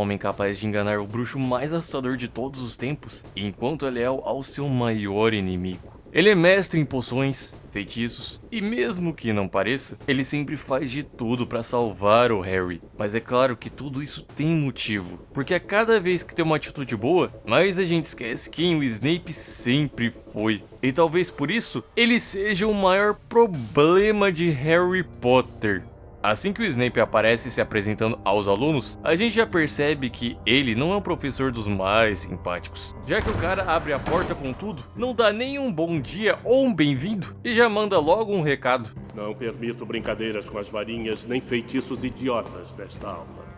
homem capaz de enganar o bruxo mais assustador de todos os tempos, enquanto é leal ao seu maior inimigo. Ele é mestre em poções, feitiços, e mesmo que não pareça, ele sempre faz de tudo para salvar o Harry. Mas é claro que tudo isso tem motivo, porque a cada vez que tem uma atitude boa, mais a gente esquece quem o Snape sempre foi. E talvez por isso, ele seja o maior problema de Harry Potter. Assim que o Snape aparece se apresentando aos alunos, a gente já percebe que ele não é um professor dos mais simpáticos, já que o cara abre a porta com tudo, não dá nem um bom dia ou um bem-vindo e já manda logo um recado. Não permito brincadeiras com as varinhas nem feitiços idiotas desta aula.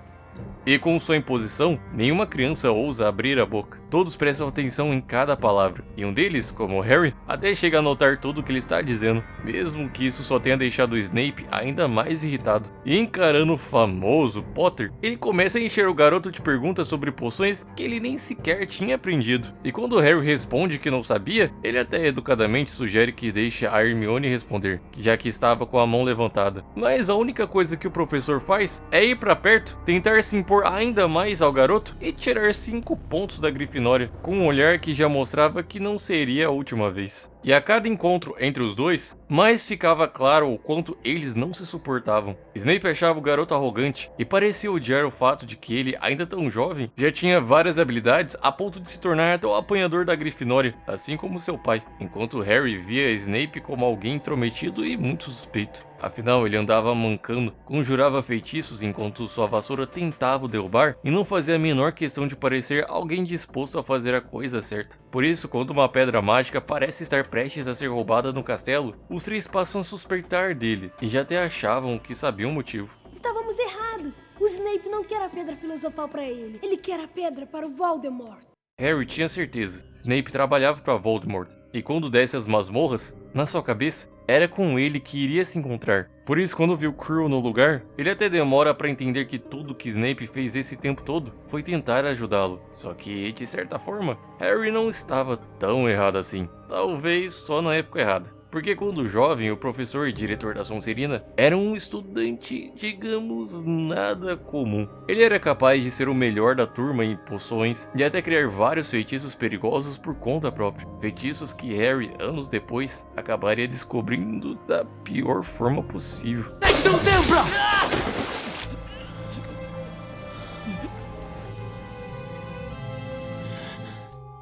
E com sua imposição, nenhuma criança ousa abrir a boca. Todos prestam atenção em cada palavra, e um deles, como o Harry, até chega a notar tudo o que ele está dizendo, mesmo que isso só tenha deixado o Snape ainda mais irritado. E encarando o famoso Potter, ele começa a encher o garoto de perguntas sobre poções que ele nem sequer tinha aprendido. E quando o Harry responde que não sabia, ele até educadamente sugere que deixe a Hermione responder, já que estava com a mão levantada. Mas a única coisa que o professor faz é ir pra perto, tentar se impor ainda mais ao garoto e tirar 5 pontos da Grifinória, com um olhar que já mostrava que não seria a última vez. E a cada encontro entre os dois, mais ficava claro o quanto eles não se suportavam. Snape achava o garoto arrogante e parecia odiar o fato de que ele, ainda tão jovem, já tinha várias habilidades a ponto de se tornar até o apanhador da Grifinória, assim como seu pai, enquanto Harry via Snape como alguém intrometido e muito suspeito. Afinal, ele andava mancando, conjurava feitiços enquanto sua vassoura tentava o derrubar e não fazia a menor questão de parecer alguém disposto a fazer a coisa certa. Por isso, quando uma pedra mágica parece estar prestes a ser roubada no castelo, os três passam a suspeitar dele e já até achavam que sabiam o motivo. Estávamos errados. O Snape não quer a pedra filosofal para ele. Ele quer a pedra para o Voldemort. Harry tinha certeza. Snape trabalhava para Voldemort. E quando desce as masmorras, na sua cabeça, era com ele que iria se encontrar. Por isso, quando viu Quirrell no lugar, ele até demora para entender que tudo que Snape fez esse tempo todo foi tentar ajudá-lo. Só que, de certa forma, Harry não estava tão errado assim. Talvez só na época errada. Porque quando jovem, o professor e diretor da Sonserina era um estudante, digamos, nada comum. Ele era capaz de ser o melhor da turma em poções e até criar vários feitiços perigosos por conta própria. Feitiços que Harry, anos depois, acabaria descobrindo da pior forma possível.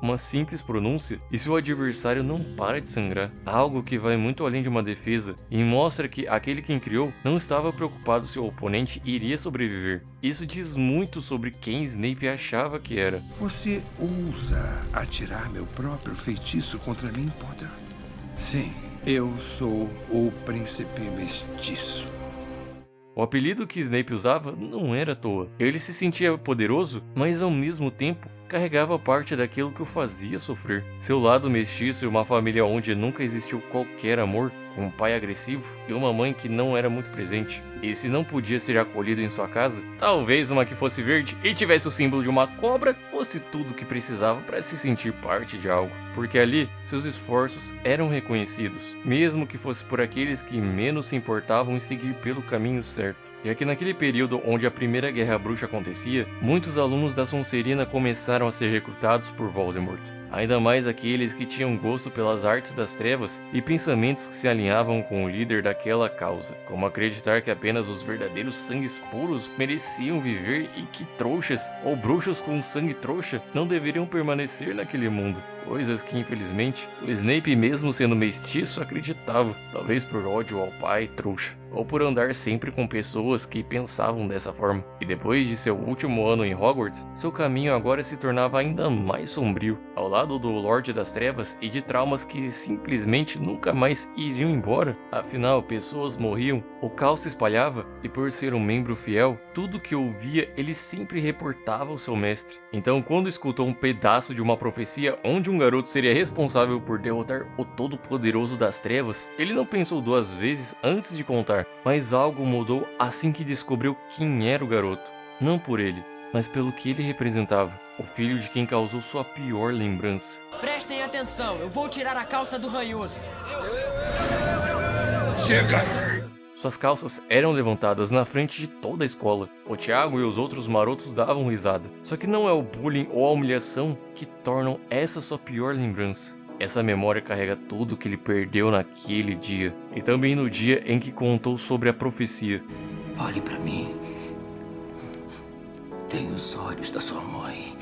Uma simples pronúncia e seu adversário não para de sangrar, algo que vai muito além de uma defesa e mostra que aquele quem criou não estava preocupado se o oponente iria sobreviver. Isso diz muito sobre quem Snape achava que era. Você ousa atirar meu próprio feitiço contra mim, Potter? Sim, eu sou o Príncipe Mestiço. O apelido que Snape usava não era à toa. Ele se sentia poderoso, mas ao mesmo tempo carregava parte daquilo que o fazia sofrer. Seu lado mestiço e uma família onde nunca existiu qualquer amor, com um pai agressivo e uma mãe que não era muito presente. E se não podia ser acolhido em sua casa, talvez uma que fosse verde e tivesse o símbolo de uma cobra fosse tudo o que precisava para se sentir parte de algo. Porque ali, seus esforços eram reconhecidos, mesmo que fosse por aqueles que menos se importavam em seguir pelo caminho certo. Já que naquele período onde a primeira guerra bruxa acontecia, muitos alunos da Sonserina começaram a ser recrutados por Voldemort. Ainda mais aqueles que tinham gosto pelas artes das trevas e pensamentos que se alinhavam com o líder daquela causa, como acreditar que apenas os verdadeiros sangues puros mereciam viver e que trouxas ou bruxos com sangue trouxa não deveriam permanecer naquele mundo. Coisas que, infelizmente, o Snape, mesmo sendo mestiço, acreditava, talvez por ódio ao pai trouxa, ou por andar sempre com pessoas que pensavam dessa forma. E depois de seu último ano em Hogwarts, seu caminho agora se tornava ainda mais sombrio, ao lado do Lorde das Trevas e de traumas que simplesmente nunca mais iriam embora. Afinal, pessoas morriam, o caos se espalhava, e por ser um membro fiel, tudo que ouvia ele sempre reportava ao seu mestre. Então, quando escutou um pedaço de uma profecia onde um garoto seria responsável por derrotar o Todo-Poderoso das Trevas, ele não pensou duas vezes antes de contar, mas algo mudou assim que descobriu quem era o garoto. Não por ele, mas pelo que ele representava, o filho de quem causou sua pior lembrança. Prestem atenção, eu vou tirar a calça do ranhoso. Chega! Suas calças eram levantadas na frente de toda a escola. O Tiago e os outros marotos davam risada. Só que não é o bullying ou a humilhação que tornam essa sua pior lembrança. Essa memória carrega tudo que ele perdeu naquele dia. E também no dia em que contou sobre a profecia. Olhe pra mim. Tem os olhos da sua mãe.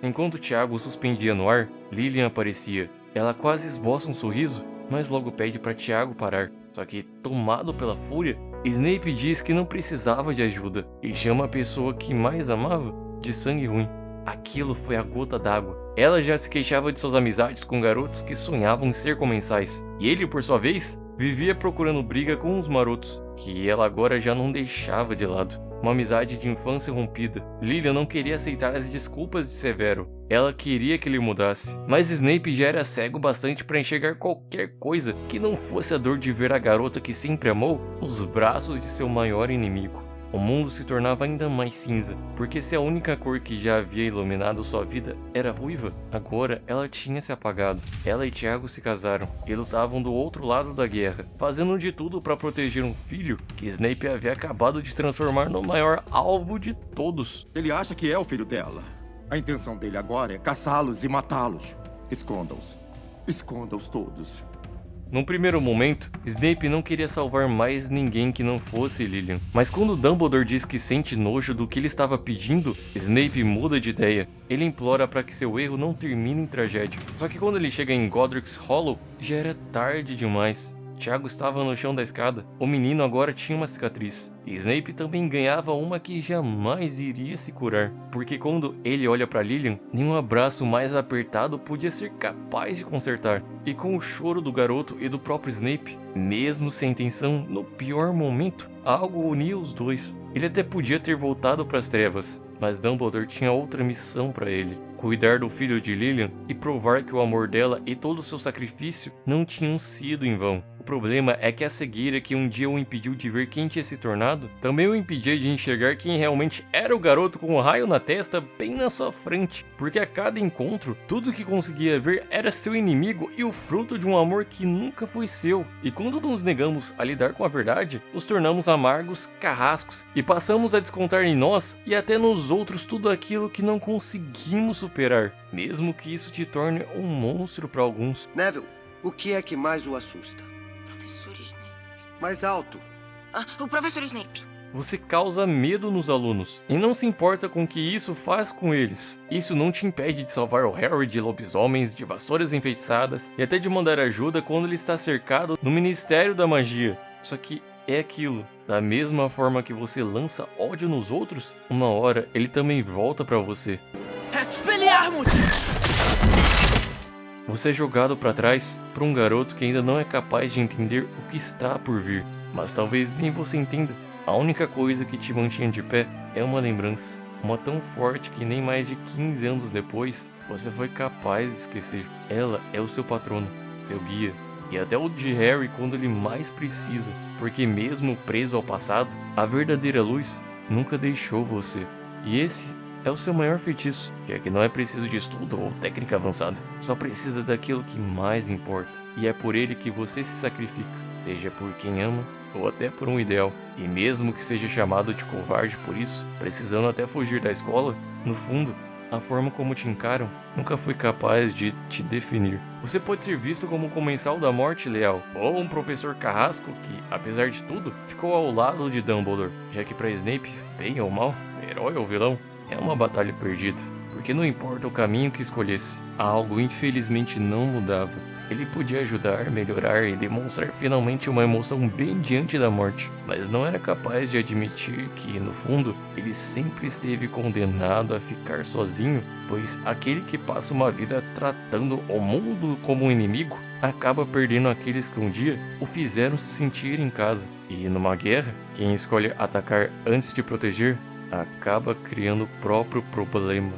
Enquanto Tiago suspendia no ar, Lilian aparecia. Ela quase esboça um sorriso, mas logo pede para Tiago parar. Só que, tomado pela fúria, Snape diz que não precisava de ajuda e chama a pessoa que mais amava de sangue ruim. Aquilo foi a gota d'água. Ela já se queixava de suas amizades com garotos que sonhavam em ser comensais. E ele, por sua vez, vivia procurando briga com os marotos, que ela agora já não deixava de lado. Uma amizade de infância rompida. Lilian não queria aceitar as desculpas de Severo. Ela queria que ele mudasse. Mas Snape já era cego bastante para enxergar qualquer coisa que não fosse a dor de ver a garota que sempre amou nos braços de seu maior inimigo. O mundo se tornava ainda mais cinza, porque se a única cor que já havia iluminado sua vida era ruiva, agora ela tinha se apagado. Ela e Tiago se casaram e lutavam do outro lado da guerra, fazendo de tudo para proteger um filho que Snape havia acabado de transformar no maior alvo de todos. Ele acha que é o filho dela. A intenção dele agora é caçá-los e matá-los. Esconda-os. Esconda-os todos. Num primeiro momento, Snape não queria salvar mais ninguém que não fosse Lilian. Mas quando Dumbledore diz que sente nojo do que ele estava pedindo, Snape muda de ideia. Ele implora para que seu erro não termine em tragédia. Só que quando ele chega em Godric's Hollow, já era tarde demais. Tiago estava no chão da escada. O menino agora tinha uma cicatriz. E Snape também ganhava uma que jamais iria se curar. Porque quando ele olha para Lilian, nenhum abraço mais apertado podia ser capaz de consertar. E com o choro do garoto e do próprio Snape, mesmo sem intenção, no pior momento, algo unia os dois. Ele até podia ter voltado para as trevas, mas Dumbledore tinha outra missão para ele: cuidar do filho de Lilian e provar que o amor dela e todo o seu sacrifício não tinham sido em vão. O problema é que a cegueira que um dia o impediu de ver quem tinha se tornado, também o impedia de enxergar quem realmente era o garoto com um raio na testa bem na sua frente. Porque a cada encontro, tudo que conseguia ver era seu inimigo e o fruto de um amor que nunca foi seu. E quando nos negamos a lidar com a verdade, nos tornamos amargos, carrascos e passamos a descontar em nós e até nos outros tudo aquilo que não conseguimos superar, mesmo que isso te torne um monstro para alguns. Neville, o que é que mais o assusta? Professor Snape. Mais alto. O professor Snape. Você causa medo nos alunos e não se importa com o que isso faz com eles. Isso não te impede de salvar o Harry de lobisomens, de vassouras enfeitiçadas e até de mandar ajuda quando ele está cercado no Ministério da Magia. Só que é aquilo. Da mesma forma que você lança ódio nos outros, uma hora ele também volta pra você. Expelliarmus! Você é jogado pra trás por um garoto que ainda não é capaz de entender o que está por vir. Mas talvez nem você entenda. A única coisa que te mantinha de pé é uma lembrança. Uma tão forte que nem mais de 15 anos depois, você foi capaz de esquecer. Ela é o seu patrono, seu guia. E até o de Harry quando ele mais precisa. Porque mesmo preso ao passado, a verdadeira luz nunca deixou você. E esse é o seu maior feitiço, já que não é preciso de estudo ou técnica avançada. Só precisa daquilo que mais importa. E é por ele que você se sacrifica, seja por quem ama ou até por um ideal. E mesmo que seja chamado de covarde por isso, precisando até fugir da escola, no fundo, a forma como te encaram nunca foi capaz de te definir. Você pode ser visto como um comensal da morte leal, ou um professor carrasco que, apesar de tudo, ficou ao lado de Dumbledore, já que para Snape, bem ou mal, herói ou vilão, é uma batalha perdida. Porque não importa o caminho que escolhesse, algo infelizmente não mudava. Ele podia ajudar, melhorar e demonstrar finalmente uma emoção bem diante da morte, mas não era capaz de admitir que, no fundo, ele sempre esteve condenado a ficar sozinho, pois aquele que passa uma vida tratando o mundo como um inimigo, acaba perdendo aqueles que um dia o fizeram se sentir em casa. E numa guerra, quem escolhe atacar antes de proteger, acaba criando o próprio problema.